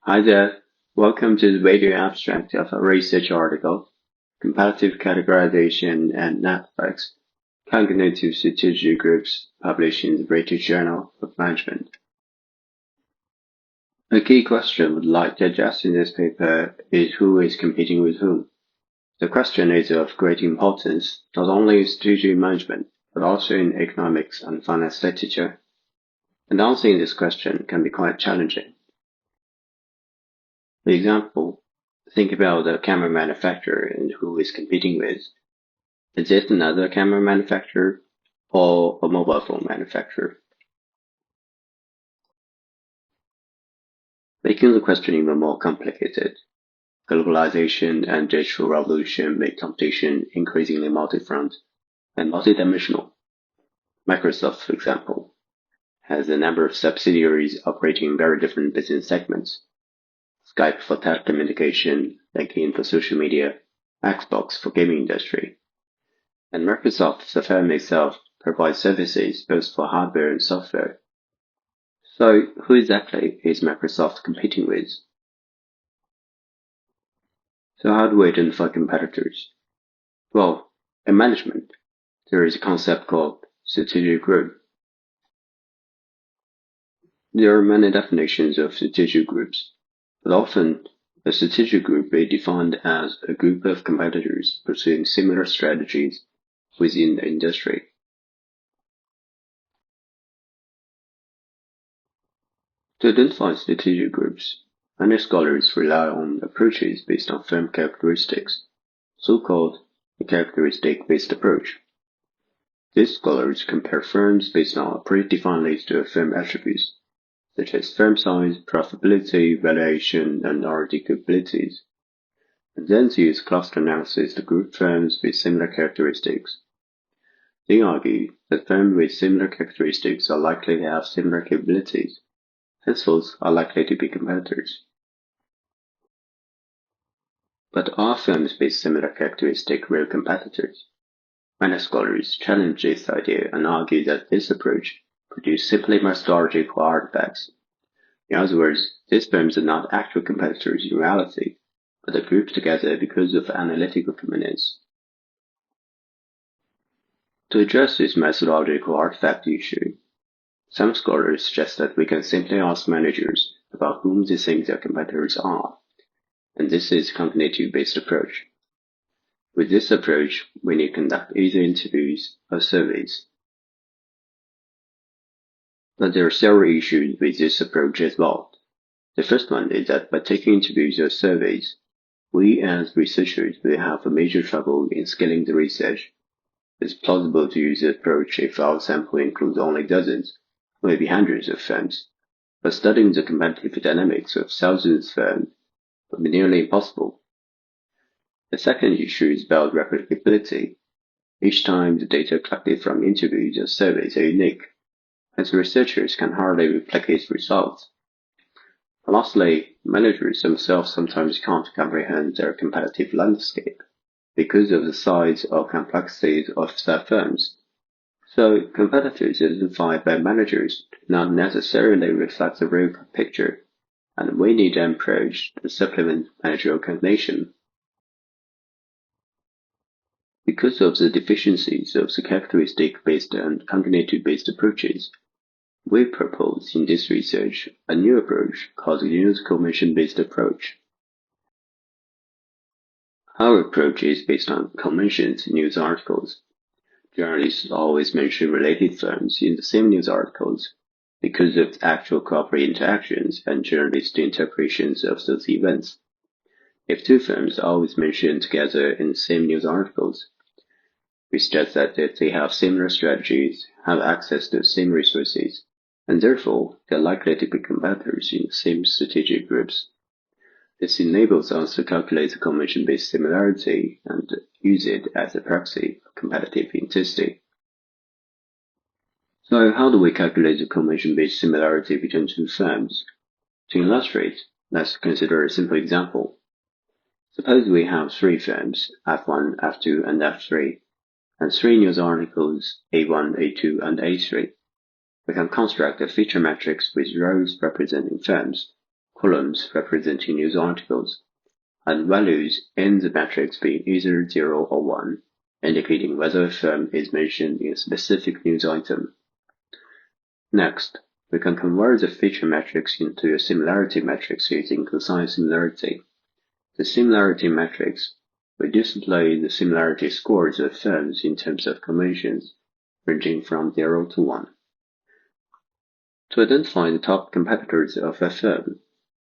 Hi there. Welcome to the video abstract of a research article, Comparative Categorization and Networks, Cognitive Strategy Groups, published in the British Journal of Management. A key question we'd like to address in this paper is who is competing with whom. The question is of great importance, not only in strategic management, but also in economics and finance literature. And answering this question can be quite challenging. For example, think about a camera manufacturer and who is competing with. Is it another camera manufacturer or a mobile phone manufacturer? Making the question even more complicated, globalization and digital revolution make competition increasingly multi-front and multidimensional. Microsoft, for example, has a number of subsidiaries operating in very different business segments. Skype for telecommunication, LinkedIn for social media, Xbox for gaming industry. And Microsoft, the firm itself, provides services both for hardware and software. So who exactly is Microsoft competing with? So how do we identify competitors? Well, in management, there is a concept called strategic group. There are many definitions of strategic groups, but often a strategic group is defined as a group of competitors pursuing similar strategies within the industry. To identify strategic groups, many scholars rely on approaches based on firm characteristics, so-called a characteristic-based approach. These scholars compare firms based on a predefined list of firm attributes, such as firm size, profitability, valuation, and R&D capabilities, and then use cluster analysis to group firms with similar characteristics. They argue that firms with similar characteristics are likely to have similar capabilities, henceforth are likely to be competitors. But are firms with similar characteristics real competitors? Many scholars challenge this idea and argue that this approach produces simply methodological artifacts. In other words, these firms are not actual competitors in reality, but are grouped together because of analytical convenience. To address this methodological artifact issue, some scholars suggest that we can simply ask managers about whom they think their competitors are, and this is a cognitive-based approach. With this approach, we need to conduct either interviews or surveys. But there are several issues with this approach as well. The first one is that by taking interviews or surveys, we as researchers will have a major trouble in scaling the research. It's plausible to use this approach if our sample includes only dozens, maybe hundreds of firms, but studying the competitive dynamics of thousands of firms would be nearly impossible. The second issue is about replicability. Each time the data collected from interviews or surveys are unique, and the researchers can hardly replicate results. Lastly, managers themselves sometimes can't comprehend their competitive landscape because of the size or complexity of their firms. So competitors identified by managers do not necessarily reflect the real picture, and we need an approach to supplement managerial cognition. Because of the deficiencies of the characteristic-based and cognitive-based approaches, we propose in this research a new approach called the news convention-based approach. Our approach is based on conventions in news articles. Journalists always mention related firms in the same news articles because of actual corporate interactions and journalist interpretations of those events. If two firms are always mentioned together in the same news articles, we suggest that they have similar strategies, have access to the same resources, and therefore they're likely to be competitors in the same strategic groups. This enables us to calculate the convention-based similarity and use it as a proxy for competitive intensity. So how do we calculate the convention-based similarity between two firms? To illustrate, let's consider a simple example. Suppose we have three firms, F1, F2, and F3, and three news articles, A1, A2, and A3. We can construct a feature matrix with rows representing firms, columns representing news articles, and values in the matrix being either 0 or 1, indicating whether a firm is mentioned in a specific news item. Next, we can convert the feature matrix into a similarity matrix using cosine similarity. The similarity matrix will display the similarity scores of firms in terms of conventions, ranging from 0 to 1. To identify the top competitors of a firm,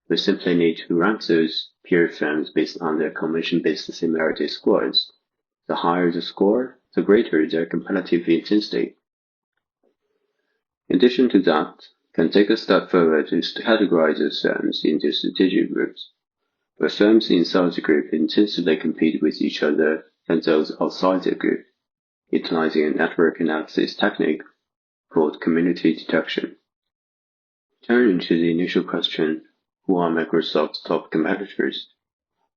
we simply need to rank those peer firms based on their convention-based similarity scores. The higher the score, the greater their competitive intensity. In addition to that, we can take a step further to categorize those firms into strategic groups, where firms inside the group intensively compete with each other and those outside the group, utilizing a network analysis technique called community detection. Turning to the initial question, who are Microsoft's top competitors?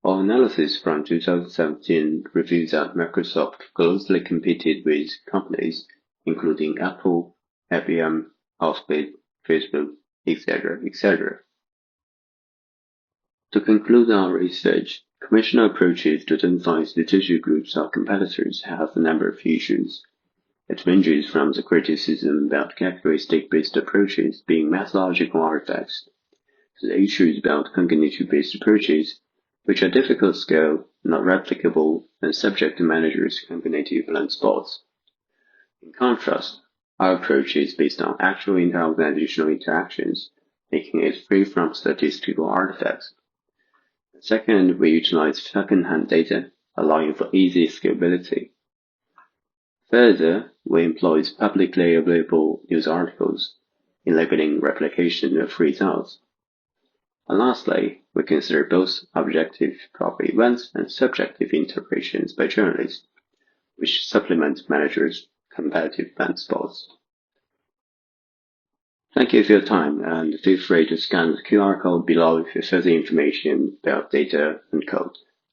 Our analysis from 2017 reveals that Microsoft closely competed with companies including Apple, IBM, Alphabet, Facebook, etc., etc. To conclude our research, conventional approaches to identify strategic groups of competitors have a number of issues. It ranges from the criticism about characteristic-based approaches being methodological artifacts to the issues about cognitive-based approaches, which are difficult to scale, not replicable, and subject to managers' cognitive blind spots. In contrast, our approach is based on actual inter-organizational interactions, making it free from statistical artifacts. Second, we utilize second-hand data, allowing for easy scalability. Further, we employ publicly available news articles, enabling replication of results. And lastly, we consider both objective proper events and subjective interpretations by journalists, which supplement managers' competitive blind spots. Thank you for your time, and feel free to scan the QR code below for further information about data and code.